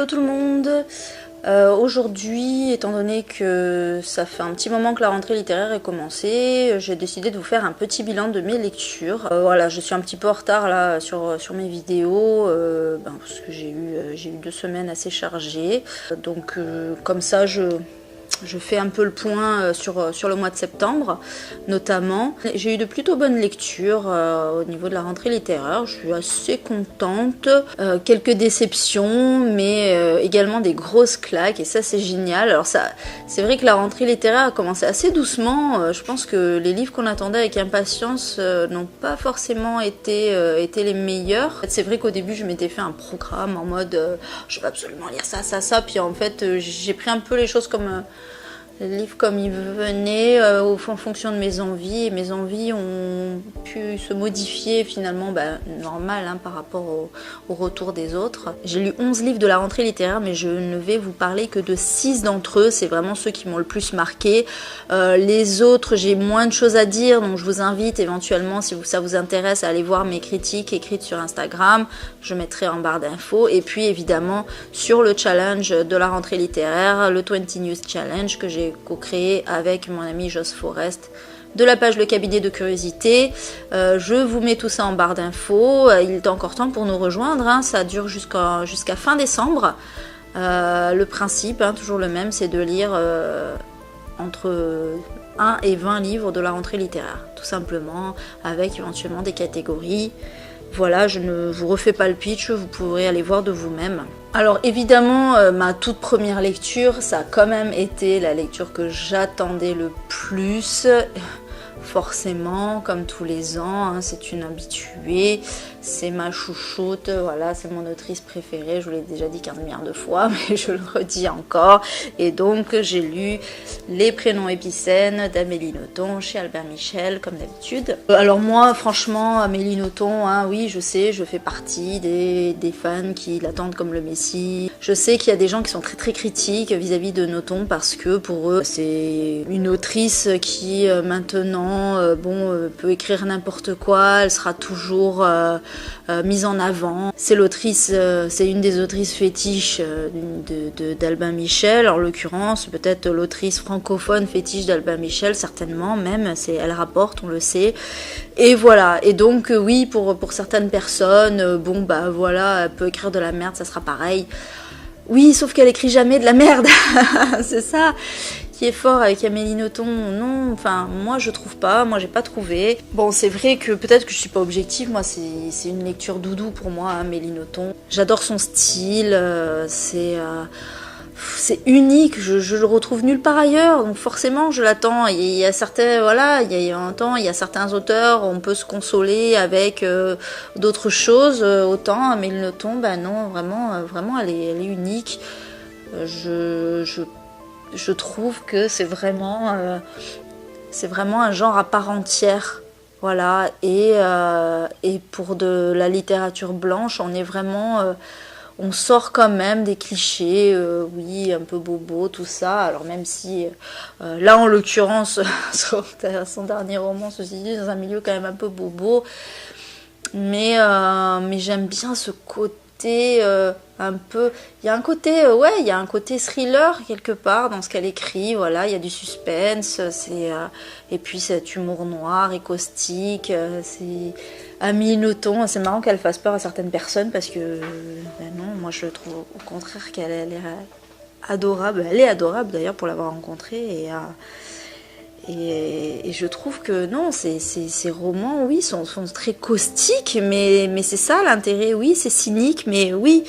Hello tout le monde. Aujourd'hui, étant donné que ça fait un petit moment que la rentrée littéraire est commencée, j'ai décidé de vous faire un petit bilan de mes lectures. Voilà, je suis un petit peu en retard là sur mes vidéos, parce que j'ai eu 2 semaines assez chargées. Donc comme ça, je fais un peu le point sur le mois de septembre, notamment. J'ai eu de plutôt bonnes lectures au niveau de la rentrée littéraire. Je suis assez contente. Quelques déceptions, mais également des grosses claques, et ça c'est génial. Alors ça, c'est vrai que la rentrée littéraire a commencé assez doucement. Je pense que les livres qu'on attendait avec impatience n'ont pas forcément été les meilleurs. C'est vrai qu'au début je m'étais fait un programme en mode je vais absolument lire ça, puis en fait j'ai pris un peu les choses comme les livres comme ils venaient en fonction de mes envies, et mes envies ont pu se modifier finalement, normal par rapport au retour des autres. J'ai lu 11 livres de la rentrée littéraire, mais je ne vais vous parler que de 6 d'entre eux, c'est vraiment ceux qui m'ont le plus marqué. Les autres, j'ai moins de choses à dire, donc je vous invite éventuellement, si ça vous intéresse, à aller voir mes critiques écrites sur Instagram, je mettrai en barre d'infos, et puis évidemment sur le challenge de la rentrée littéraire, le 20 News Challenge que j'ai co-créé avec mon ami Joss Forest de la page Le Cabinet de Curiosité. Je vous mets tout ça en barre d'infos. Il est encore temps pour nous rejoindre, ça dure jusqu'à fin décembre. Le principe, toujours le même, c'est de lire entre 1 et 20 livres de la rentrée littéraire, tout simplement, avec éventuellement des catégories. Voilà, je ne vous refais pas le pitch, vous pourrez aller voir de vous-même. Alors évidemment, ma toute première lecture, ça a quand même été la lecture que j'attendais le plus. Forcément, comme tous les ans, c'est une habituée, c'est ma chouchoute, voilà, c'est mon autrice préférée, je vous l'ai déjà dit 15 milliards de fois, mais je le redis encore. Et donc j'ai lu Les Prénoms épicènes d'Amélie Nothomb chez Albert Michel, comme d'habitude. Alors moi, franchement, Amélie Nothomb, oui, je sais, je fais partie des fans qui l'attendent comme le Messie. Je sais qu'il y a des gens qui sont très très critiques vis-à-vis de Nothomb, parce que pour eux, c'est une autrice qui maintenant peut écrire n'importe quoi, elle sera toujours mise en avant. C'est une des autrices fétiches d'Albin Michel, en l'occurrence, peut-être l'autrice francophone fétiche d'Albin Michel, certainement même, elle rapporte, on le sait. Et voilà, et donc oui, pour certaines personnes, elle peut écrire de la merde, ça sera pareil. Oui, sauf qu'elle écrit jamais de la merde, c'est ça qui est fort avec Amélie Nothomb. Non, moi je trouve pas, moi j'ai pas trouvé. Bon, c'est vrai que peut-être que je suis pas objective, moi c'est une lecture doudou pour moi, Amélie Nothomb. J'adore son style, c'est unique, je le retrouve nulle part ailleurs, donc forcément je l'attends. Il y a certains, il y a certains auteurs, on peut se consoler avec d'autres choses, autant Amélie Nothomb, non, vraiment elle est unique. Je trouve que c'est vraiment un genre à part entière, voilà. Et pour de la littérature blanche, on est vraiment, on sort quand même des clichés, oui, un peu bobo, tout ça. Alors même si, là en l'occurrence, son dernier roman se situe dans un milieu quand même un peu bobo, mais j'aime bien ce côté. Un peu, il y a un côté thriller quelque part dans ce qu'elle écrit, voilà, il y a du suspense, et puis cet humour noir et caustique, c'est Amélie Nothomb. C'est marrant qu'elle fasse peur à certaines personnes, parce que non, moi je trouve au contraire qu'elle est adorable. Elle est adorable d'ailleurs pour l'avoir rencontrée, et je trouve que non, ces romans, oui, sont très caustiques, mais c'est ça l'intérêt, oui, c'est cynique, mais oui,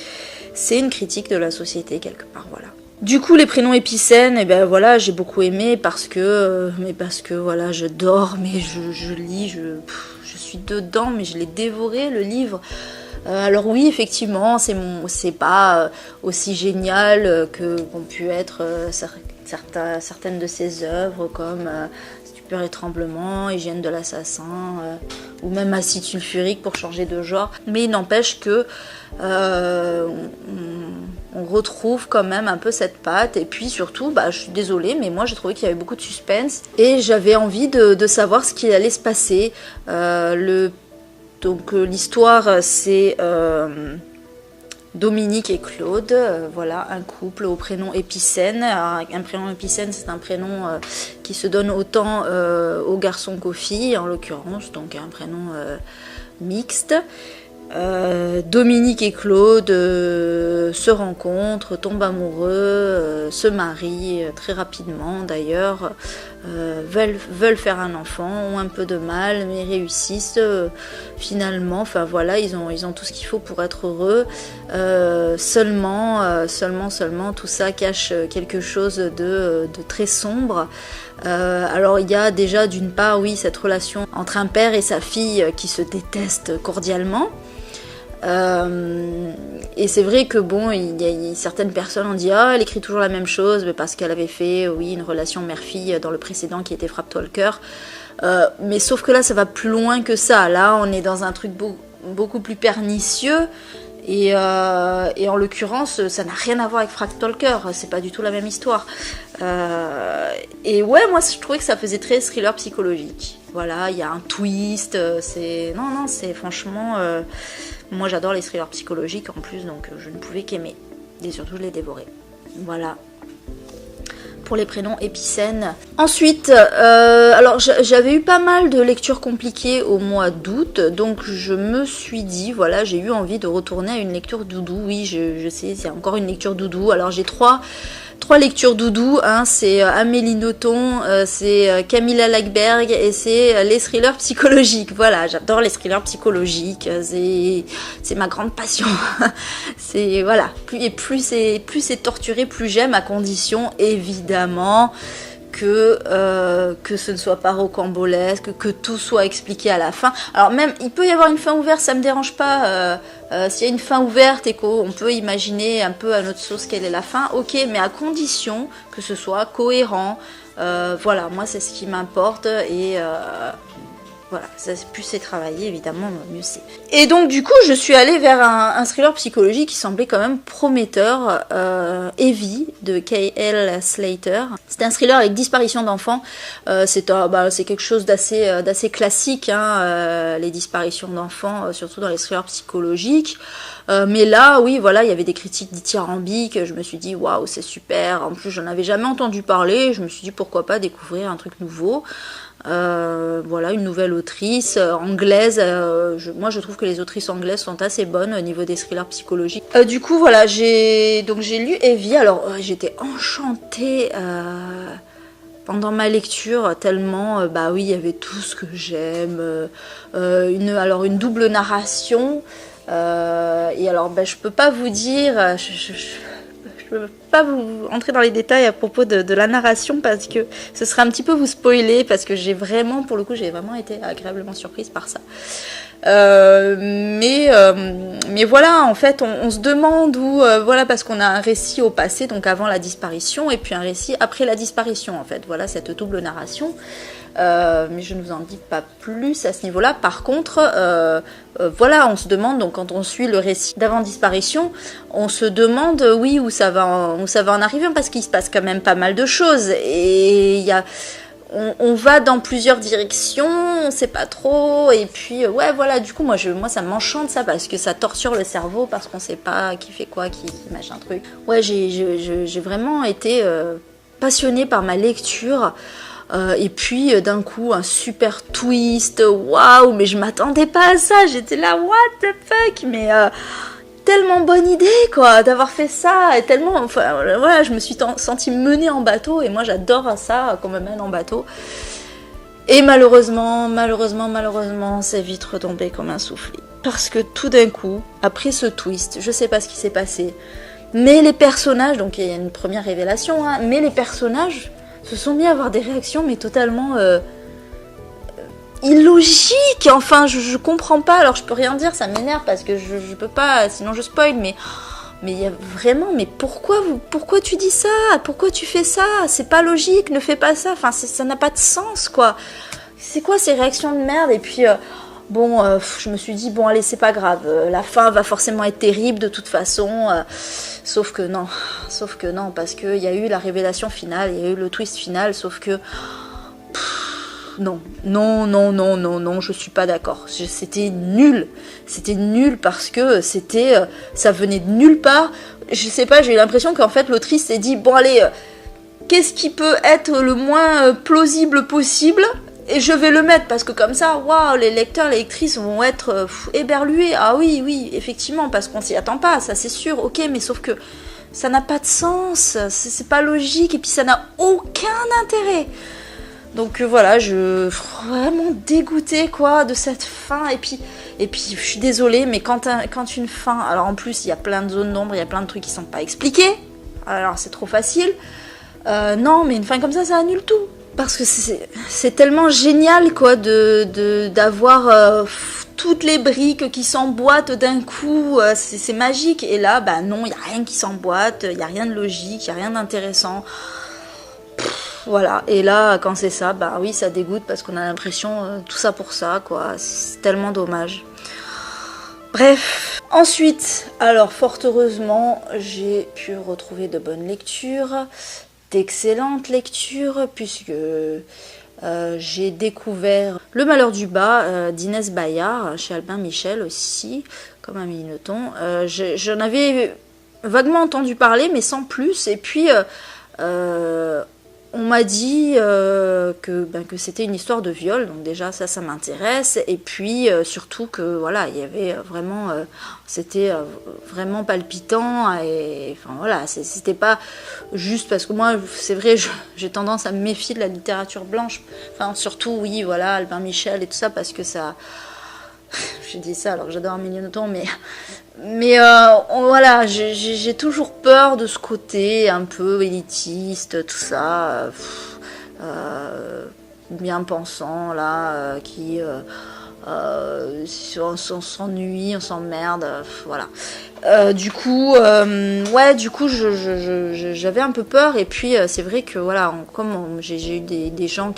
c'est une critique de la société quelque part, voilà. Du coup, Les Prénoms épicènes, voilà, j'ai beaucoup aimé parce que voilà, je dors, mais je lis, je suis dedans, mais je l'ai dévoré le livre. Alors oui, effectivement, c'est pas aussi génial qu'ont pu être certaines de ses œuvres, comme Stupeur et Tremblement, Hygiène de l'assassin, ou même Acide sulfurique, pour changer de genre. Mais il n'empêche que on retrouve quand même un peu cette patte. Et puis surtout, je suis désolée, mais moi j'ai trouvé qu'il y avait beaucoup de suspense, et j'avais envie de savoir ce qui allait se passer. Donc l'histoire, c'est Dominique et Claude, voilà, un couple au prénom Épicène. Alors, un prénom Épicène, c'est un prénom qui se donne autant aux garçons qu'aux filles, en l'occurrence, donc un prénom mixte. Dominique et Claude se rencontrent, tombent amoureux, se marient très rapidement d'ailleurs, veulent faire un enfant, ont un peu de mal mais réussissent finalement. Enfin voilà, ils ont tout ce qu'il faut pour être heureux. Seulement tout ça cache quelque chose de très sombre. Alors il y a déjà d'une part oui cette relation entre un père et sa fille qui se détestent cordialement. Et c'est vrai que bon, certaines personnes ont dit ah elle écrit toujours la même chose, mais parce qu'elle avait fait oui une relation mère-fille dans le précédent qui était Frappe-toi le cœur. Mais sauf que là ça va plus loin que ça. Là on est dans un truc beaucoup plus pernicieux. Et en l'occurrence, ça n'a rien à voir avec Frappe-toi le cœur, c'est pas du tout la même histoire. Et ouais, moi je trouvais que ça faisait très thriller psychologique. Voilà, il y a un twist, c'est franchement. Moi j'adore les thrillers psychologiques en plus, donc je ne pouvais qu'aimer. Et surtout je les dévorais. Voilà. Pour les prénoms Épicène. Ensuite, alors j'avais eu pas mal de lectures compliquées au mois d'août, donc je me suis dit, voilà, j'ai eu envie de retourner à une lecture doudou. Oui, je sais, c'est encore une lecture doudou. Alors j'ai trois lectures doudou, hein, c'est Amélie Nothomb, c'est Camilla Lagerberg et c'est les thrillers psychologiques. Voilà, j'adore les thrillers psychologiques, c'est ma grande passion. C'est voilà, plus c'est torturé, plus j'aime, à condition évidemment que ce ne soit pas rocambolesque, que tout soit expliqué à la fin. Alors même, il peut y avoir une fin ouverte, ça me dérange pas. S'il y a une fin ouverte et qu'on peut imaginer un peu à notre sauce quelle est la fin, ok, mais à condition que ce soit cohérent. Voilà, moi c'est ce qui m'importe et voilà, plus c'est travaillé évidemment, mieux c'est. Et donc du coup je suis allée vers un thriller psychologique qui semblait quand même prometteur, Heavy de K.L. Slater. C'est un thriller avec disparition d'enfants, c'est quelque chose d'assez classique, hein, les disparitions d'enfants, surtout dans les thrillers psychologiques. Mais là, oui, voilà, il y avait des critiques dithyrambiques, je me suis dit waouh, c'est super. En plus, j'en avais jamais entendu parler, je me suis dit pourquoi pas découvrir un truc nouveau. Voilà, une nouvelle autrice anglaise. Moi je trouve que les autrices anglaises sont assez bonnes au niveau des thrillers psychologiques. Du coup voilà, j'ai lu Heavy. Alors j'étais enchantée pendant ma lecture, tellement bah oui, il y avait tout ce que j'aime. Une double narration. Et alors je peux pas vous dire, je ne peux pas vous entrer dans les détails à propos de la narration parce que ce serait un petit peu vous spoiler, parce que j'ai vraiment été agréablement surprise par ça. Mais voilà, en fait, on se demande où, voilà, parce qu'on a un récit au passé, donc avant la disparition, et puis un récit après la disparition, en fait. Voilà, cette double narration. Mais je ne vous en dis pas plus à ce niveau-là. Par contre, voilà, on se demande, donc quand on suit le récit d'avant-disparition, on se demande, oui, où ça va en arriver, parce qu'il se passe quand même pas mal de choses. Et il y a... On va dans plusieurs directions, on sait pas trop, et puis ouais voilà, du coup moi ça m'enchante ça, parce que ça torture le cerveau, parce qu'on sait pas qui fait quoi, qui machin truc. Ouais, j'ai vraiment été passionnée par ma lecture. Et puis d'un coup un super twist, waouh, mais je m'attendais pas à ça, j'étais là what the fuck, mais tellement bonne idée quoi d'avoir fait ça, et tellement, enfin voilà, je me suis sentie menée en bateau, et moi j'adore ça qu'on me mène en bateau. Et malheureusement c'est vite retombé comme un soufflet, parce que tout d'un coup, après ce twist, je sais pas ce qui s'est passé, mais les personnages, donc il y a une première révélation, hein, mais les personnages se sont mis à avoir des réactions mais totalement illogiques. Enfin, je comprends pas. Alors je peux rien dire, ça m'énerve parce que je peux pas, sinon je spoil. Mais il y a vraiment, mais pourquoi tu dis ça? Pourquoi tu fais ça? C'est pas logique, ne fais pas ça. Enfin, ça n'a pas de sens quoi. C'est quoi ces réactions de merde? Et puis je me suis dit bon allez, c'est pas grave. La fin va forcément être terrible de toute façon. Sauf que non, parce qu'il y a eu la révélation finale, il y a eu le twist final, sauf que non, non, non, non, non, non, je suis pas d'accord. C'était nul. C'était nul parce que ça venait de nulle part. Je sais pas, j'ai eu l'impression qu'en fait l'autrice s'est dit, bon allez, qu'est-ce qui peut être le moins plausible possible ? Et je vais le mettre parce que comme ça, waouh, les lecteurs, les lectrices vont être éberlués. Ah oui, oui, effectivement, parce qu'on s'y attend pas, ça c'est sûr. Ok, mais sauf que ça n'a pas de sens, c'est pas logique et puis ça n'a aucun intérêt. Donc voilà, je suis vraiment dégoûtée quoi de cette fin. Et puis je suis désolée, mais quand une fin, alors en plus il y a plein de zones d'ombre, il y a plein de trucs qui sont pas expliqués. Alors c'est trop facile. Non, mais une fin comme ça annule tout. Parce que c'est tellement génial quoi d'avoir toutes les briques qui s'emboîtent d'un coup, c'est magique. Et là, bah non, il n'y a rien qui s'emboîte, il n'y a rien de logique, il n'y a rien d'intéressant. Voilà, et là, quand c'est ça, bah oui, ça dégoûte parce qu'on a l'impression tout ça pour ça, quoi. C'est tellement dommage. Bref, ensuite, alors fort heureusement, j'ai pu retrouver de bonnes lectures. D'excellentes lectures puisque j'ai découvert Le Malheur du Bas d'Inès Bayard chez Albin Michel aussi, comme un minoton. J'en avais vaguement entendu parler mais sans plus et puis on m'a dit que c'était une histoire de viol, donc déjà ça m'intéresse, et puis surtout que voilà, il y avait vraiment, c'était vraiment palpitant, et enfin voilà, c'était pas juste parce que moi, c'est vrai, j'ai tendance à me méfier de la littérature blanche, enfin surtout, oui, voilà, Albin Michel et tout ça, parce que ça... J'ai dit ça alors que j'adore un mignoton, mais voilà, j'ai toujours peur de ce côté un peu élitiste, tout ça, bien pensant là, qui on s'ennuie, on s'emmerde, voilà. Du coup, j'avais un peu peur, et puis c'est vrai que voilà, j'ai eu des gens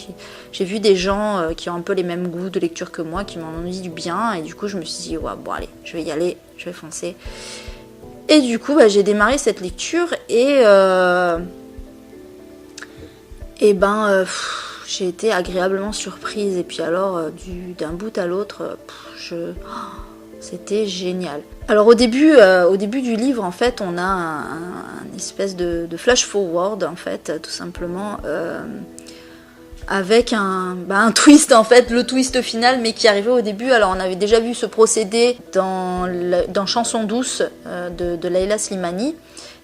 j'ai vu des gens qui ont un peu les mêmes goûts de lecture que moi, qui m'en ont dit du bien, et du coup je me suis dit ouais, bon allez, je vais y aller, je vais foncer. Et du coup j'ai démarré cette lecture et j'ai été agréablement surprise, et puis alors d'un bout à l'autre, c'était génial. Alors au début du livre, en fait, on a un espèce de flash forward, en fait, tout simplement, avec un twist, en fait, le twist final, mais qui arrivait au début. Alors on avait déjà vu ce procédé dans Chanson douce de Leila Slimani.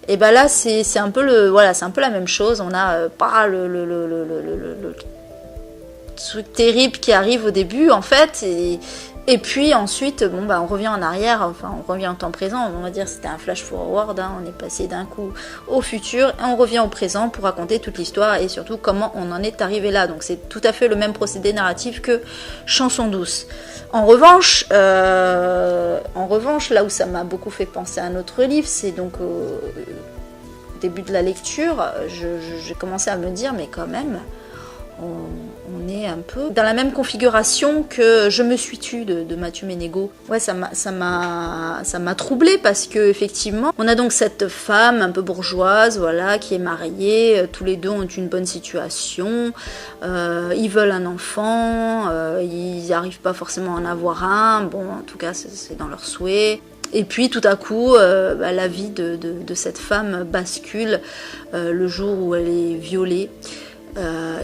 Et ben là, c'est un peu c'est un peu la même chose. On a pas le truc terrible qui arrive au début, en fait, et puis ensuite, on revient en arrière, enfin on revient au temps présent, on va dire c'était un flash forward, hein, on est passé d'un coup au futur, et on revient au présent pour raconter toute l'histoire et surtout comment on en est arrivé là. Donc c'est tout à fait le même procédé narratif que Chanson douce. En revanche, là où ça m'a beaucoup fait penser à un autre livre, c'est donc au début de la lecture, j'ai commencé à me dire, mais quand même, on est un peu dans la même configuration que Je me suis tue de Mathieu Ménégo. Ouais, ça m'a troublée parce que effectivement, on a donc cette femme un peu bourgeoise, voilà, qui est mariée, tous les deux ont une bonne situation, ils veulent un enfant, ils n'arrivent pas forcément à en avoir un, bon, en tout cas, c'est dans leur souhait. Et puis tout à coup, la vie de cette femme bascule le jour où elle est violée.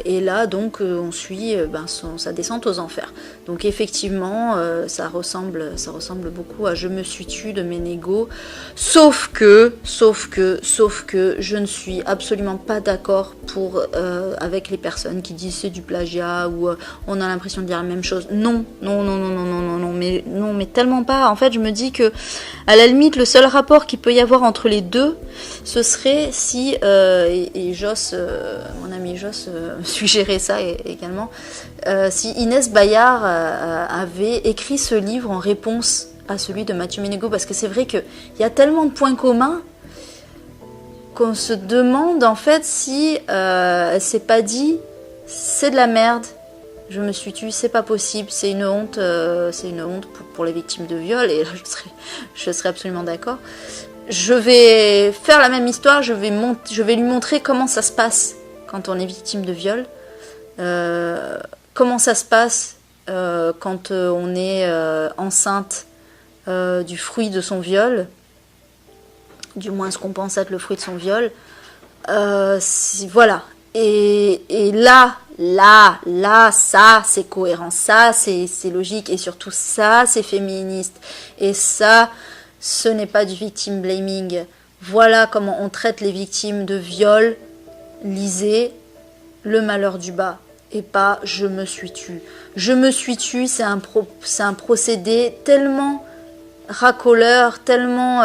Et là donc on suit sa descente aux enfers. Donc effectivement ça ressemble beaucoup à Je me suis tue de Ménégo, sauf que je ne suis absolument pas d'accord avec les personnes qui disent c'est du plagiat ou on a l'impression de dire la même chose. Non, mais tellement pas. En fait je me dis que à la limite le seul rapport qu'il peut y avoir entre les deux, ce serait si et Joss, mon ami Joss suggérait ça également, si Inès Bayard avait écrit ce livre en réponse à celui de Mathieu Ménégo, parce que c'est vrai qu'il y a tellement de points communs qu'on se demande en fait si elle s'est pas dit c'est de la merde, je me suis tue, c'est pas possible, c'est une honte pour les victimes de viol, et là je serais absolument d'accord. Je vais faire la même histoire, je vais lui montrer comment ça se passe quand on est victime de viol, comment ça se passe quand on est enceinte du fruit de son viol, du moins ce qu'on pense être le fruit de son viol. Voilà. Et là, ça, c'est cohérent, ça, c'est logique, et surtout ça, c'est féministe. Et ça, ce n'est pas du victim blaming. Voilà comment on traite les victimes de viol. Lisez Le malheur du bas, et pas je me suis tue. Je me suis tue, c'est un procédé tellement racoleur, tellement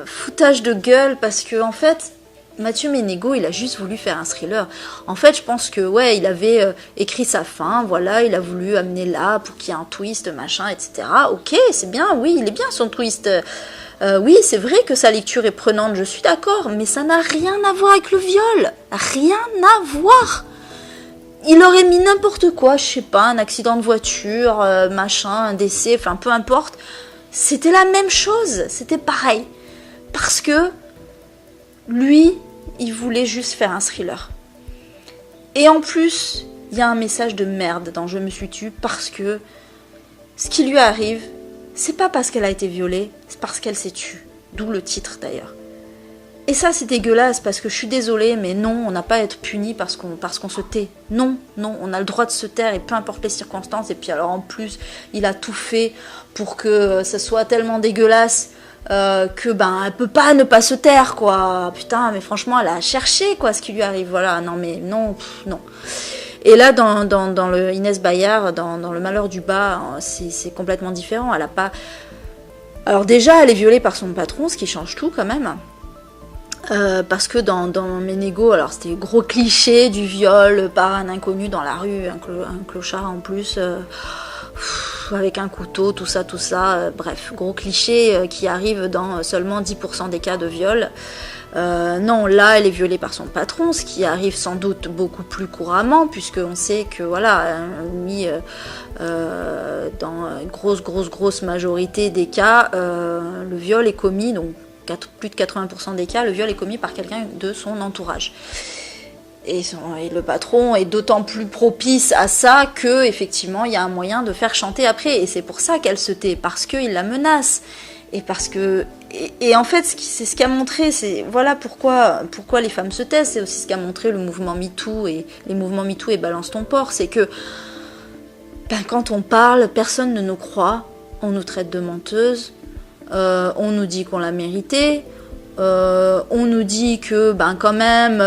foutage de gueule, parce que en fait, Mathieu Ménégo, il a juste voulu faire un thriller. En fait, je pense que ouais, il avait écrit sa fin, voilà, il a voulu amener là pour qu'il y ait un twist, machin, etc. Ok, c'est bien, oui, il est bien son twist. Oui, c'est vrai que sa lecture est prenante, je suis d'accord, mais ça n'a rien à voir avec le viol. Rien à voir. Il aurait mis n'importe quoi, je sais pas, un accident de voiture, machin, un décès, enfin peu importe. C'était la même chose, c'était pareil. Parce que lui, il voulait juste faire un thriller. Et en plus, il y a un message de merde dans Je me suis tue, parce que ce qui lui arrive, c'est pas parce qu'elle a été violée, c'est parce qu'elle s'est tue. D'où le titre d'ailleurs. Et ça, c'est dégueulasse, parce que je suis désolée, mais non, on n'a pas à être puni parce qu'on se tait. Non, on a le droit de se taire, et peu importe les circonstances. Et puis alors en plus, il a tout fait pour que ça soit tellement dégueulasse que elle peut pas ne pas se taire, quoi. Putain, mais franchement, elle a cherché, quoi, ce qui lui arrive. Voilà, non, mais non, non. Et là, dans le Inès Bayard, dans Le malheur du bas, c'est complètement différent. Elle a pas... Alors déjà, elle est violée par son patron, ce qui change tout quand même. Parce que dans Ménégo, alors c'était gros cliché du viol par un inconnu dans la rue, un clochard en plus, avec un couteau, tout ça, bref, gros cliché qui arrive dans seulement 10% des cas de viol. Non, là, elle est violée par son patron, ce qui arrive sans doute beaucoup plus couramment, puisqu'on sait que, voilà, lui, dans une grosse majorité des cas, le viol est commis, donc plus de 80% des cas, le viol est commis par quelqu'un de son entourage. Et le patron est d'autant plus propice à ça que, effectivement, il y a un moyen de faire chanter après. Et c'est pour ça qu'elle se tait, parce qu'il la menace. Et parce que... Et en fait, c'est ce qu'a montré, c'est voilà pourquoi les femmes se taisent, c'est aussi ce qu'a montré le mouvement MeToo et les mouvements MeToo et Balance ton porc, c'est que quand on parle, personne ne nous croit, on nous traite de menteuses, on nous dit qu'on l'a mérité, on nous dit que quand même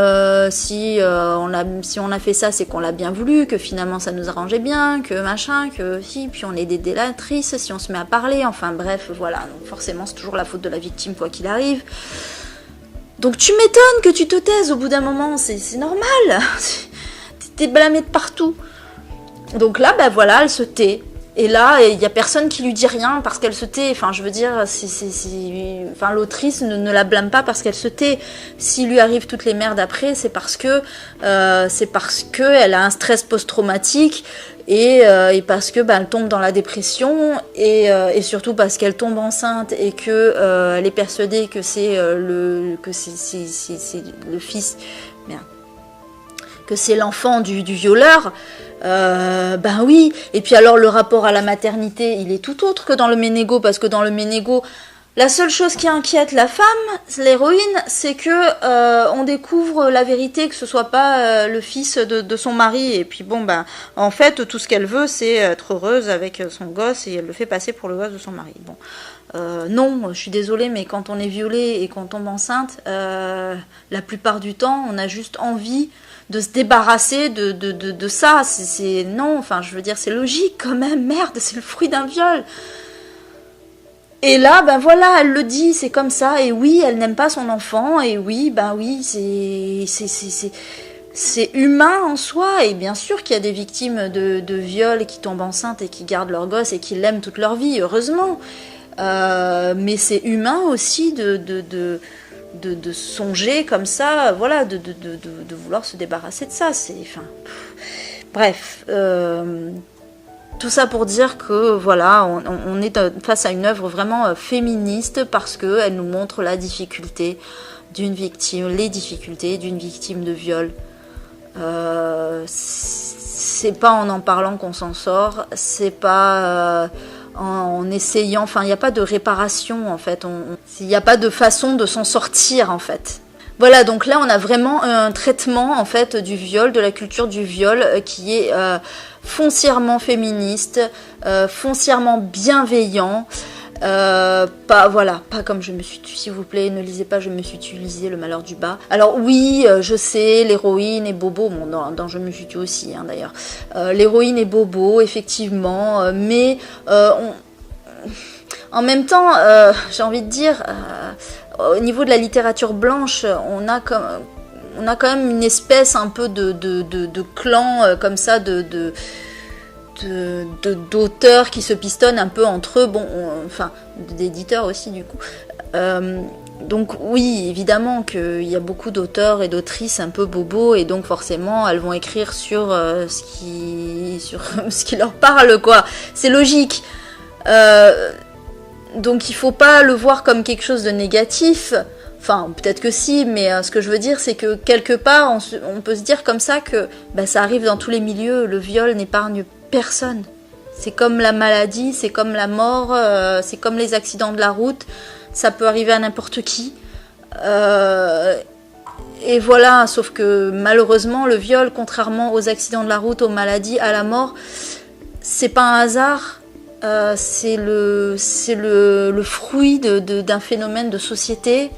si on a fait ça, c'est qu'on l'a bien voulu, que finalement ça nous arrangeait bien, que machin, que si, puis on est des délatrices si on se met à parler, enfin bref, voilà, donc forcément c'est toujours la faute de la victime quoi qu'il arrive. Donc tu m'étonnes que tu te taises au bout d'un moment, c'est normal, t'es blâmée de partout. Donc là, voilà, elle se tait. Et là, il n'y a personne qui lui dit rien parce qu'elle se tait. Enfin, je veux dire, l'autrice ne la blâme pas parce qu'elle se tait. S'il lui arrive toutes les merdes après, c'est parce que elle a un stress post-traumatique et parce que elle tombe dans la dépression et surtout parce qu'elle tombe enceinte et que elle est persuadée que c'est le fils, merde, que c'est l'enfant du violeur. Oui, et puis alors le rapport à la maternité, il est tout autre que dans le Ménégo, parce que dans le Ménégo, la seule chose qui inquiète la femme, l'héroïne, c'est que on découvre la vérité, que ce soit pas le fils de son mari, et puis en fait, tout ce qu'elle veut, c'est être heureuse avec son gosse, et elle le fait passer pour le gosse de son mari. Bon, non, je suis désolée, mais quand on est violée et qu'on tombe enceinte, la plupart du temps, on a juste envie de se débarrasser de ça. Non, enfin, je veux dire, c'est logique quand même, merde, c'est le fruit d'un viol. Et là, voilà, elle le dit, c'est comme ça, et oui, elle n'aime pas son enfant, et oui, c'est humain en soi, et bien sûr qu'il y a des victimes de viol qui tombent enceintes et qui gardent leur gosse et qui l'aiment toute leur vie, heureusement. Mais c'est humain aussi de songer comme ça, voilà, de vouloir se débarrasser de ça. Bref, tout ça pour dire que voilà, on est face à une œuvre vraiment féministe parce qu'elle nous montre la difficulté d'une victime, les difficultés d'une victime de viol. c'est pas en parlant qu'on s'en sort, c'est pas en essayant, enfin il n'y a pas de réparation en fait, il n'y a pas de façon de s'en sortir en fait. Voilà, donc là on a vraiment un traitement en fait du viol, de la culture du viol qui est foncièrement féministe, foncièrement bienveillant. Pas comme je me suis tue, s'il vous plaît, ne lisez pas Je me suis tue, lisez Le malheur du bas. Alors oui, je sais, l'héroïne est bobo, bon dans Je me suis tue aussi hein, d'ailleurs, l'héroïne est bobo effectivement, mais en même temps, j'ai envie de dire, au niveau de la littérature blanche, on a quand même une espèce un peu de clan comme ça, d'auteurs qui se pistonnent un peu entre eux, enfin d'éditeurs aussi du coup. Donc oui, évidemment qu'il y a beaucoup d'auteurs et d'autrices un peu bobos et donc forcément elles vont écrire sur ce qui leur parle quoi. C'est logique. Donc il faut pas le voir comme quelque chose de négatif. Enfin, peut-être que si, mais ce que je veux dire, c'est que quelque part, on peut se dire comme ça que ça arrive dans tous les milieux. Le viol n'épargne personne. C'est comme la maladie, c'est comme la mort, c'est comme les accidents de la route. Ça peut arriver à n'importe qui. Et voilà, sauf que malheureusement, le viol, contrairement aux accidents de la route, aux maladies, à la mort, c'est pas un hasard. C'est le fruit d'un phénomène de société.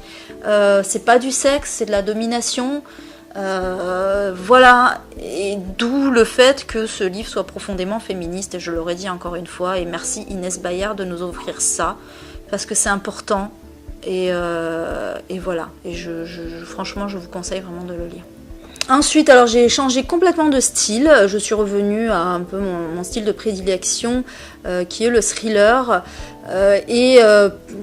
C'est pas du sexe, c'est de la domination. Voilà, et d'où le fait que ce livre soit profondément féministe, et je l'aurais dit encore une fois, et merci Inès Bayard de nous offrir ça, parce que c'est important, et voilà, et franchement je vous conseille vraiment de le lire. Ensuite, alors j'ai changé complètement de style, je suis revenue à un peu mon style de prédilection qui est le thriller et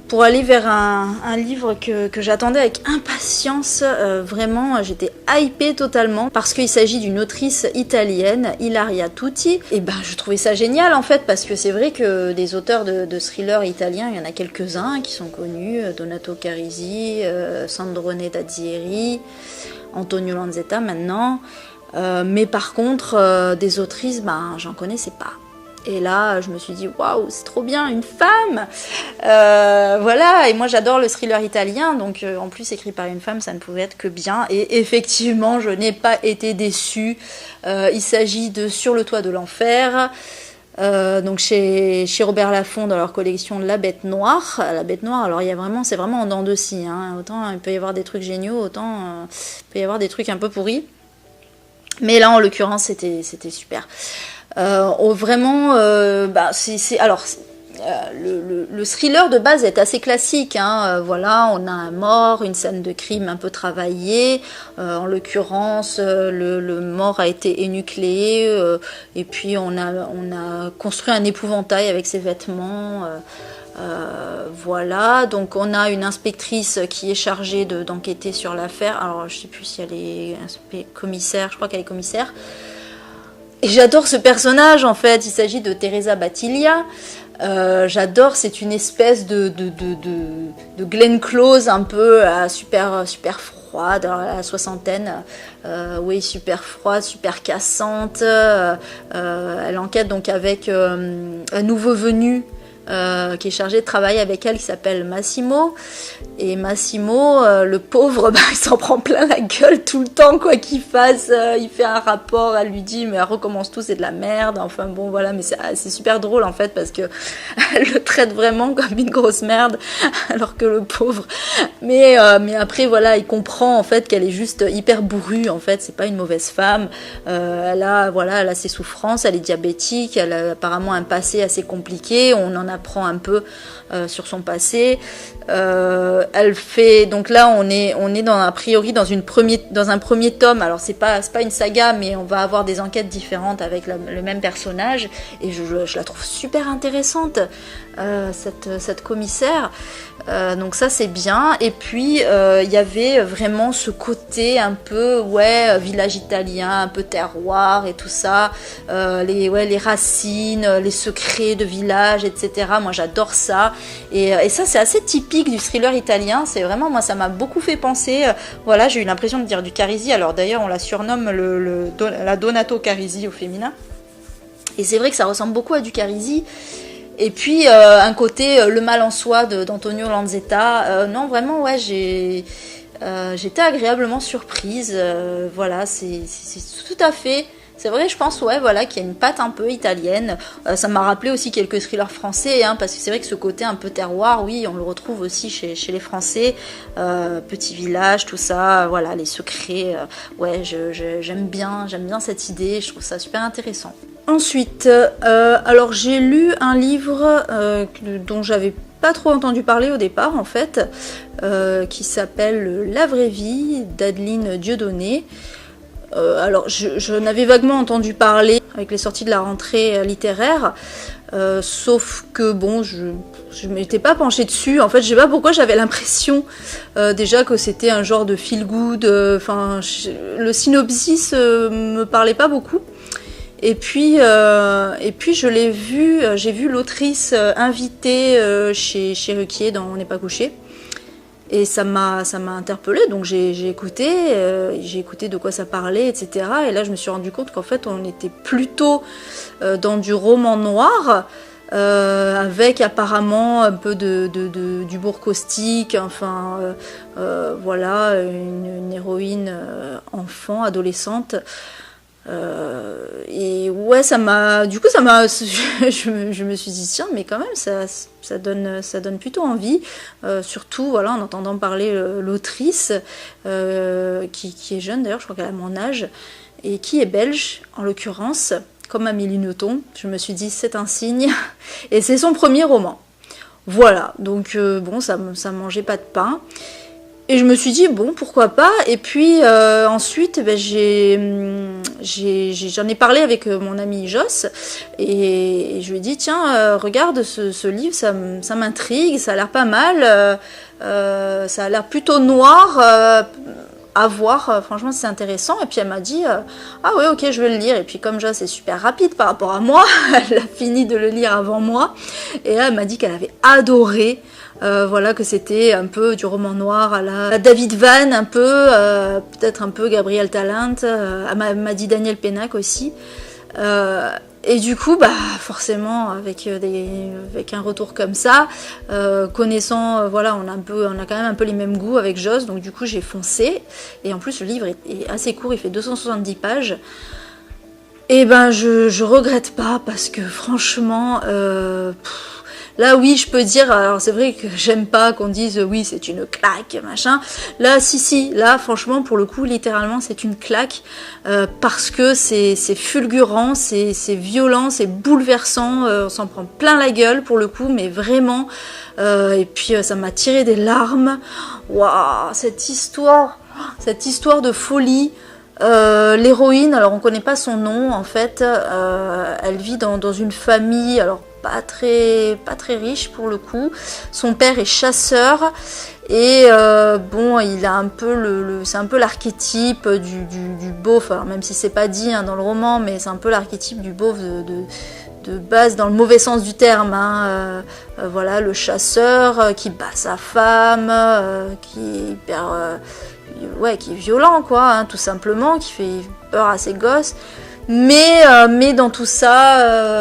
pour aller vers un livre que j'attendais avec impatience, vraiment j'étais hypée totalement parce qu'il s'agit d'une autrice italienne, Ilaria Tutti, et je trouvais ça génial en fait parce que c'est vrai que des auteurs de thrillers italiens, il y en a quelques-uns qui sont connus, Donato Carisi, Sandrone Dazieri, Antonio Lanzetta maintenant, mais par contre des autrices, j'en connaissais pas. Et là, je me suis dit, waouh, c'est trop bien, une femme. Voilà, et moi j'adore le thriller italien, donc en plus écrit par une femme, ça ne pouvait être que bien. Et effectivement, je n'ai pas été déçue. Il s'agit de Sur le toit de l'enfer. Donc chez Robert Laffont dans leur collection La Bête Noire. La Bête Noire, alors c'est vraiment en dents de scie, hein. Autant il peut y avoir des trucs géniaux, autant il peut y avoir des trucs un peu pourris. Mais là en l'occurrence c'était super. Vraiment, le thriller de base est assez classique, hein. Voilà, on a un mort, une scène de crime un peu travaillée, en l'occurrence le mort a été énucléé et puis on a construit un épouvantail avec ses vêtements, voilà, donc on a une inspectrice qui est chargée d'enquêter sur l'affaire. Alors je sais plus si elle est commissaire, je crois qu'elle est commissaire. Et j'adore ce personnage en fait, il s'agit de Teresa Battiglia. J'adore, c'est une espèce de Glenn Close un peu super froide, à la soixantaine, oui, super froide, super cassante. Elle enquête donc avec un nouveau venu qui est chargé de travailler avec elle, qui s'appelle Massimo. Et Massimo, le pauvre, il s'en prend plein la gueule tout le temps, quoi qu'il fasse. Il fait un rapport, elle lui dit mais recommence tout, c'est de la merde. Enfin bon, voilà, mais c'est super drôle en fait parce que elle le traite vraiment comme une grosse merde, alors que le pauvre. Mais après voilà, il comprend en fait qu'elle est juste hyper bourrue. En fait, c'est pas une mauvaise femme. Elle a ses souffrances, elle est diabétique, elle a apparemment un passé assez compliqué. On en apprend un peu sur son passé. Elle fait, donc là on est a priori dans un premier tome. Alors c'est pas une saga, mais on va avoir des enquêtes différentes avec le même personnage, et je la trouve super intéressante, cette commissaire. Donc ça c'est bien. Et puis il y avait vraiment ce côté un peu village italien, un peu terroir et tout ça, les racines, les secrets de village, etc. Moi j'adore ça. Et ça c'est assez typique du thriller italien. C'est vraiment, moi ça m'a beaucoup fait penser. Voilà, j'ai eu l'impression de dire du Carisi. Alors d'ailleurs on la surnomme la Donato Carisi au féminin. Et c'est vrai que ça ressemble beaucoup à du Carisi. Et puis un côté le mal en soi d'Antonio Lanzetta. Non vraiment j'étais agréablement surprise. Voilà, c'est tout à fait. C'est vrai, je pense qu'il y a une patte un peu italienne. Ça m'a rappelé aussi quelques thrillers français, hein, parce que c'est vrai que ce côté un peu terroir, oui, on le retrouve aussi chez les Français. Petit village, tout ça, voilà, les secrets. J'aime bien cette idée, je trouve ça super intéressant. Ensuite, alors j'ai lu un livre dont j'avais pas trop entendu parler au départ en fait, qui s'appelle La vraie vie d'Adeline Dieudonné. Alors je n'avais vaguement entendu parler avec les sorties de la rentrée littéraire, sauf que bon, je m'étais pas penchée dessus. En fait, je sais pas pourquoi j'avais l'impression déjà que c'était un genre de feel good. Le synopsis me parlait pas beaucoup. Et puis je l'ai vu, j'ai vu l'autrice invitée chez Ruquier dans On n'est pas couché. Et ça m'a interpellée, donc j'ai écouté de quoi ça parlait, etc. Et là, je me suis rendu compte qu'en fait, on était plutôt dans du roman noir, avec apparemment un peu d'humour caustique, voilà, une héroïne enfant, adolescente. Et ça m'a je me suis dit tiens, mais quand même ça donne plutôt envie, surtout voilà, en entendant parler l'autrice qui est jeune d'ailleurs, je crois qu'elle a mon âge et qui est belge en l'occurrence, comme Amélie Nothomb. Je me suis dit c'est un signe et c'est son premier roman, voilà, donc bon, ça mangeait pas de pain. Et je me suis dit, bon, pourquoi pas. Et puis ensuite, j'en ai parlé avec mon ami Joss. Et je lui ai dit, tiens, regarde ce livre, ça m'intrigue, ça a l'air pas mal. Ça a l'air plutôt noir. À voir, franchement c'est intéressant. Et puis elle m'a dit ah ouais, ok, je vais le lire. Et puis comme Joss est super rapide par rapport à moi, elle a fini de le lire avant moi. Et là elle m'a dit qu'elle avait adoré. Voilà, que c'était un peu du roman noir à la David Van, un peu, peut-être un peu Gabriel Talent, m'a dit Daniel Pénac aussi. Et du coup, forcément, avec un retour comme ça, connaissant, voilà, on a quand même un peu les mêmes goûts avec Joss, donc du coup j'ai foncé. Et en plus le livre est assez court, il fait 270 pages. Et je regrette pas parce que franchement, là oui, je peux dire, alors c'est vrai que j'aime pas qu'on dise oui c'est une claque machin. Là si, là franchement pour le coup littéralement c'est une claque, parce que c'est fulgurant, c'est violent, c'est bouleversant, on s'en prend plein la gueule pour le coup, mais vraiment. Et puis ça m'a tiré des larmes. Waouh, cette histoire de folie. L'héroïne, alors on connaît pas son nom en fait, elle vit dans une famille, alors pas très riche pour le coup. Son père est chasseur et bon, il a un peu c'est un peu l'archétype du beauf, alors même si c'est pas dit dans le roman, mais c'est un peu l'archétype du beauf de base dans le mauvais sens du terme, voilà, le chasseur qui bat sa femme, qui est hyper qui est violent quoi, tout simplement, qui fait peur à ses gosses. Mais dans tout ça,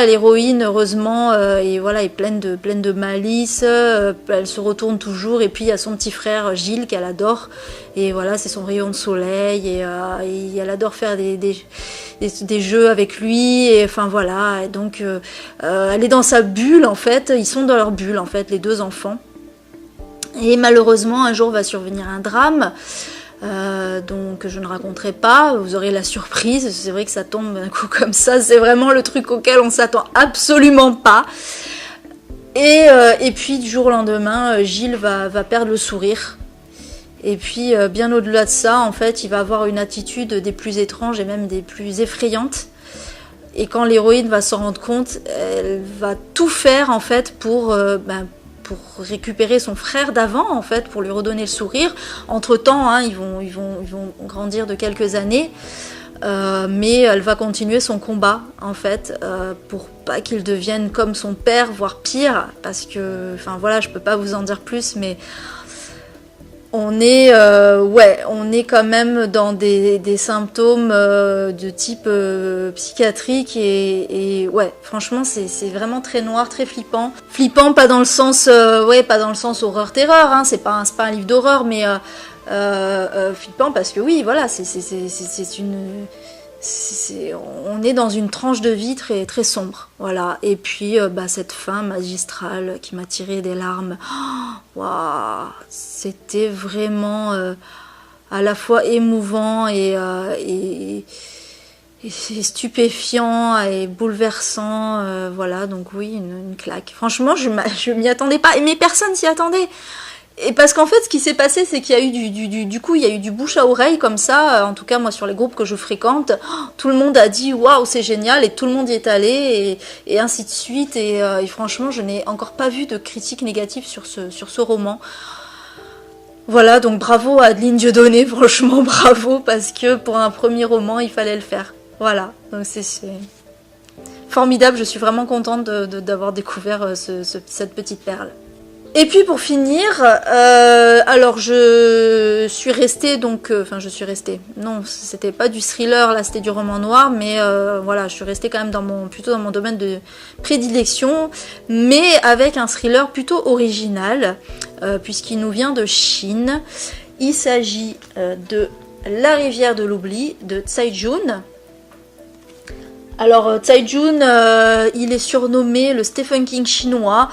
l'héroïne heureusement est pleine de malice. Elle se retourne toujours, et puis il y a son petit frère Gilles qu'elle adore, et voilà, c'est son rayon de soleil, et elle adore faire des jeux avec lui, et enfin voilà, et donc elle est dans sa bulle en fait. Ils sont dans leur bulle en fait, les deux enfants. Et malheureusement un jour va survenir un drame. Donc je ne raconterai pas, vous aurez la surprise. C'est vrai que ça tombe d'un coup comme ça, c'est vraiment le truc auquel on s'attend absolument pas. Et puis du jour au lendemain, Gilles va perdre le sourire. Et puis bien au-delà de ça, en fait, il va avoir une attitude des plus étranges et même des plus effrayantes. Et quand l'héroïne va s'en rendre compte, elle va tout faire en fait pour pour récupérer son frère d'avant, en fait, pour lui redonner le sourire. Entre-temps, hein, ils vont grandir de quelques années. Mais elle va continuer son combat en fait pour pas qu'il devienne comme son père, voire pire, parce que, enfin voilà, je peux pas vous en dire plus, mais on est quand même dans des symptômes de type psychiatrique et ouais, franchement c'est vraiment très noir, très flippant. Flippant pas dans le sens pas dans le sens horreur-terreur, hein, c'est pas un livre d'horreur, mais flippant parce que oui, voilà, on est dans une tranche de vie très, très sombre, voilà. Et puis cette fin magistrale qui m'a tiré des larmes, waouh, c'était vraiment à la fois émouvant et stupéfiant et bouleversant, voilà. Donc oui, une claque. Franchement, je m'y attendais pas, mais personne s'y attendait. Et parce qu'en fait, ce qui s'est passé, c'est qu'il y a eu il y a eu du bouche à oreille comme ça. En tout cas, moi, sur les groupes que je fréquente, tout le monde a dit waouh, c'est génial, et tout le monde y est allé, et ainsi de suite. Et franchement, je n'ai encore pas vu de critiques négatives sur ce roman. Voilà, donc bravo à Adeline Dieudonné, franchement bravo, parce que pour un premier roman, il fallait le faire. Voilà, donc c'est formidable. Je suis vraiment contente d'avoir découvert cette petite perle. Et puis pour finir, alors je suis restée non, c'était pas du thriller, là c'était du roman noir, mais voilà, je suis restée quand même plutôt dans mon domaine de prédilection, mais avec un thriller plutôt original, puisqu'il nous vient de Chine. Il s'agit de La rivière de l'oubli de Tsai Jun. Alors Tsai Jun, il est surnommé le Stephen King chinois.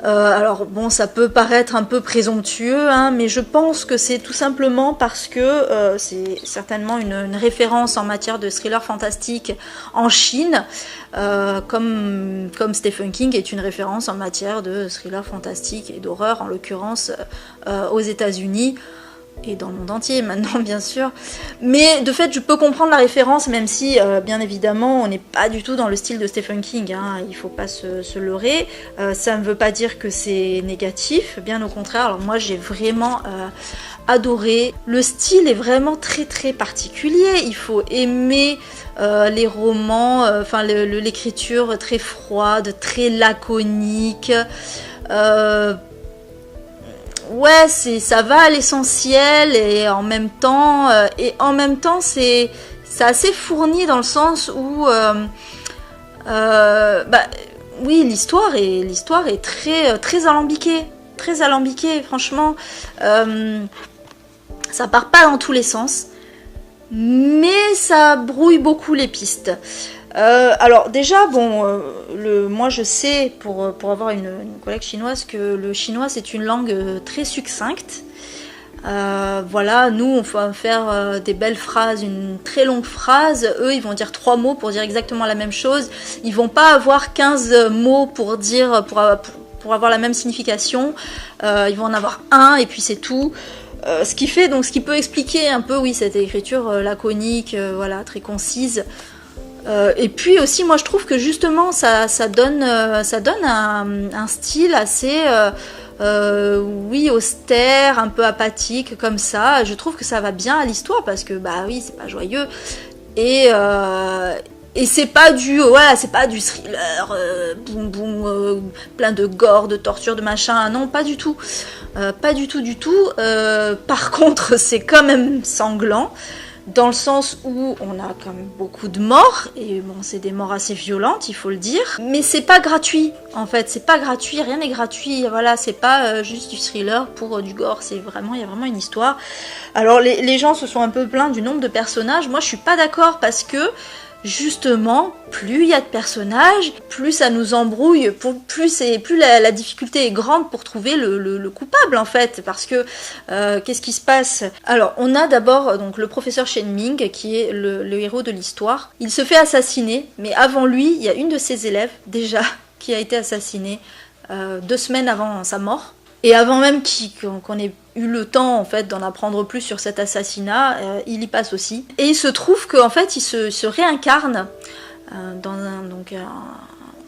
Alors bon, ça peut paraître un peu présomptueux, hein, mais je pense que c'est tout simplement parce que c'est certainement une référence en matière de thriller fantastique en Chine, comme Stephen King est une référence en matière de thriller fantastique et d'horreur, en l'occurrence aux États-Unis. Et dans le monde entier maintenant, bien sûr. Mais de fait, je peux comprendre la référence, même si, bien évidemment, on n'est pas du tout dans le style de Stephen King, hein, il ne faut pas se leurrer. Ça ne veut pas dire que c'est négatif, bien au contraire. Alors moi, j'ai vraiment adoré. Le style est vraiment très très particulier. Il faut aimer les romans, l'écriture très froide, très laconique. Ouais, ça va à l'essentiel, et en même temps c'est assez fourni dans le sens où oui, l'histoire est très très alambiquée, franchement. Ça part pas dans tous les sens, mais ça brouille beaucoup les pistes. Alors déjà, bon, moi je sais, pour avoir une collègue chinoise, que le chinois c'est une langue très succincte. Voilà, nous on va faire des belles phrases, une très longue phrase. Eux ils vont dire 3 mots pour dire exactement la même chose. Ils vont pas avoir 15 mots pour dire pour avoir la même signification. Ils vont en avoir un et puis c'est tout. Ce qui peut expliquer un peu, oui, cette écriture laconique, voilà, très concise. Et puis aussi, moi je trouve que justement ça donne un style assez oui, austère, un peu apathique comme ça. Je trouve que ça va bien à l'histoire parce que bah oui, c'est pas joyeux et c'est pas du thriller boum boum plein de gore, de torture, de machin. Non, pas du tout. Pas du tout. Par contre, c'est quand même sanglant. Dans le sens où on a quand même beaucoup de morts, et bon, c'est des morts assez violentes, il faut le dire, mais c'est pas gratuit, en fait, c'est pas gratuit, rien n'est gratuit, voilà, c'est pas juste du thriller pour du gore, il y a vraiment une histoire. Alors les gens se sont un peu plaints du nombre de personnages, moi je suis pas d'accord, parce que justement, plus il y a de personnages, plus ça nous embrouille, plus la difficulté est grande pour trouver le coupable en fait, parce que qu'est-ce qui se passe? Alors, on a d'abord donc le professeur Shen Ming, qui est le héros de l'histoire. Il se fait assassiner, mais avant lui, il y a une de ses élèves, déjà, qui a été assassinée 2 semaines avant sa mort. Et avant même qu'on ait eu le temps en fait d'en apprendre plus sur cet assassinat, il y passe aussi. Et il se trouve qu'en fait il se réincarne dans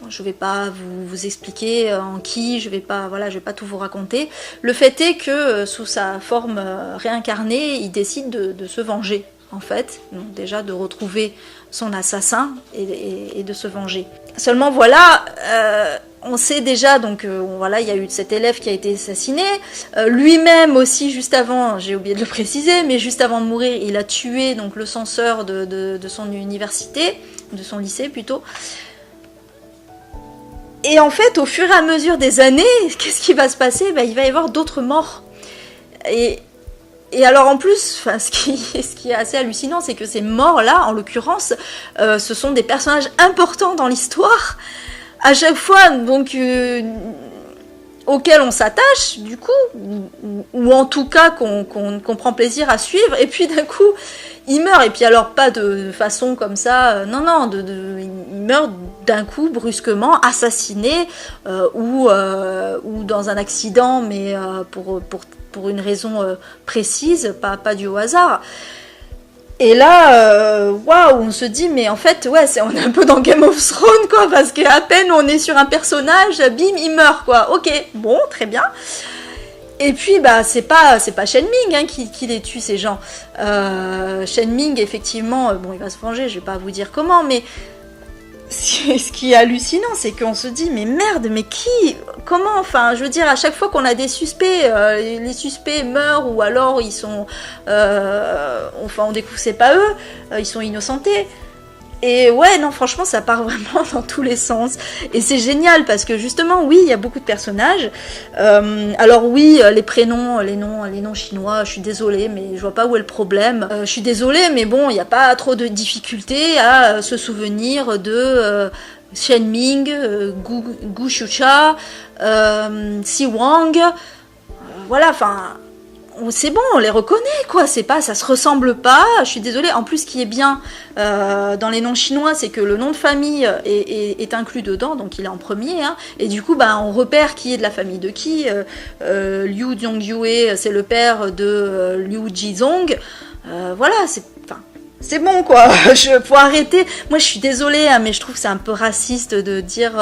Je vais pas vous expliquer en qui, je vais pas tout vous raconter. Le fait est que sous sa forme réincarnée, il décide de se venger, en fait. Donc déjà de retrouver son assassin et de se venger. Seulement voilà, on sait déjà, donc voilà, il y a eu cet élève qui a été assassiné. Lui-même aussi, juste avant, j'ai oublié de le préciser, mais juste avant de mourir, il a tué donc le censeur de son université, de son lycée plutôt. Et en fait, au fur et à mesure des années, qu'est-ce qui va se passer? Il va y avoir d'autres morts. Et alors en plus, ce qui est assez hallucinant, c'est que ces morts-là, en l'occurrence, ce sont des personnages importants dans l'histoire, à chaque fois, donc, auxquels on s'attache, du coup, ou en tout cas qu'on prend plaisir à suivre, et puis d'un coup, ils meurent, et puis alors pas de façon comme ça, non, ils meurent d'un coup, brusquement, assassinés, ou dans un accident, mais pour une raison précise, pas due au hasard. Et là, waouh, on se dit, mais en fait, ouais, on est un peu dans Game of Thrones, quoi, parce qu'à peine on est sur un personnage, bim, il meurt, quoi. Ok, bon, très bien. Et puis, c'est pas Shen Ming qui les tue, ces gens. Shen Ming, effectivement, bon, il va se venger, je vais pas vous dire comment, mais ce qui est hallucinant, c'est qu'on se dit, mais merde, mais comment, enfin, je veux dire, à chaque fois qu'on a des suspects, les suspects meurent, ou alors ils sont, enfin, on découvre que c'est pas eux, ils sont innocentés. Et ouais, non, franchement, ça part vraiment dans tous les sens. Et c'est génial, parce que justement, oui, il y a beaucoup de personnages. Alors oui, les prénoms, les noms chinois, je suis désolée, mais je vois pas où est le problème. Je suis désolée, mais bon, il n'y a pas trop de difficultés à se souvenir de Shen Ming, Gu Shucha, Si Wang. Voilà, enfin... c'est bon, on les reconnaît, quoi, ça se ressemble pas, je suis désolée. En plus, ce qui est bien dans les noms chinois, c'est que le nom de famille est inclus dedans, donc il est en premier, et du coup, on repère qui est de la famille de qui. Liu Zhongyue, c'est le père de Liu Jizong, voilà, c'est bon, quoi. Faut arrêter. Moi, je suis désolée, mais je trouve que c'est un peu raciste de dire oh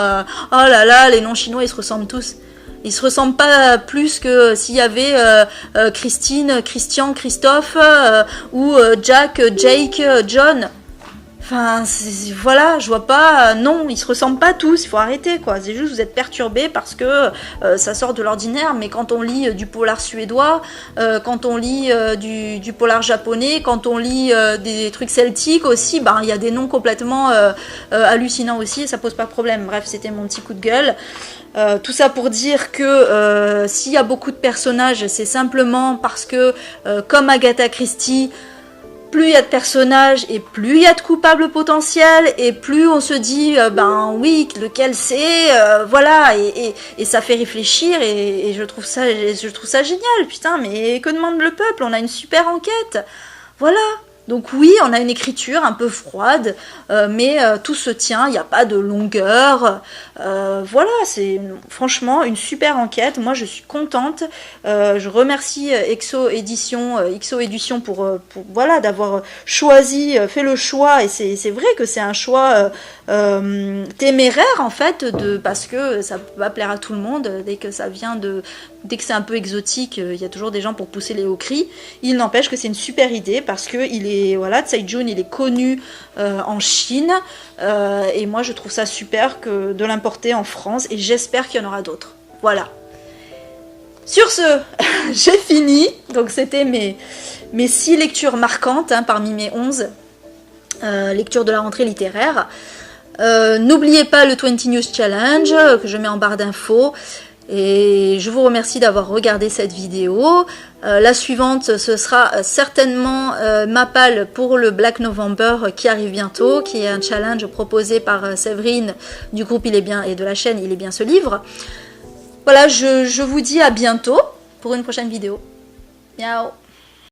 là là, les noms chinois, ils se ressemblent tous. Ils se ressemblent pas plus que s'il y avait Christine, Christian, Christophe, ou Jack, Jake, John. Enfin, voilà, je vois pas... non, ils se ressemblent pas tous, il faut arrêter, quoi. C'est juste, vous êtes perturbés parce que ça sort de l'ordinaire, mais quand on lit du polar suédois, quand on lit du polar japonais, quand on lit des trucs celtiques aussi, il y a des noms complètement hallucinants aussi, et ça pose pas de problème. Bref, c'était mon petit coup de gueule. Tout ça pour dire que s'il y a beaucoup de personnages, c'est simplement parce que, comme Agatha Christie, plus il y a de personnages et plus il y a de coupables potentiels, et plus on se dit, oui, lequel c'est, voilà, et ça fait réfléchir, et je trouve ça génial, putain, mais que demande le peuple? On a une super enquête, voilà. Donc oui, on a une écriture un peu froide, mais tout se tient, il n'y a pas de longueur. Voilà, c'est franchement une super enquête. Moi, je suis contente. Je remercie XO Édition pour voilà, d'avoir choisi, fait le choix. Et c'est vrai que c'est un choix téméraire, en fait, parce que ça peut pas plaire à tout le monde. Dès que c'est un peu exotique, il y a toujours des gens pour pousser les hauts cris. Il n'empêche que c'est une super idée, parce que Tsai Jun, il est connu en Chine, et moi je trouve ça super de l'importer en France, et j'espère qu'il y en aura d'autres. Voilà. Sur ce, j'ai fini. Donc c'était mes 6 lectures marquantes, parmi mes 11 lectures de la rentrée littéraire. N'oubliez pas le 20 News Challenge que je mets en barre d'infos. Et je vous remercie d'avoir regardé cette vidéo. La suivante, ce sera certainement Mapal pour le Black November qui arrive bientôt, qui est un challenge proposé par Séverine du groupe Il est bien et de la chaîne Il est bien ce livre. Voilà, je vous dis à bientôt pour une prochaine vidéo. Ciao.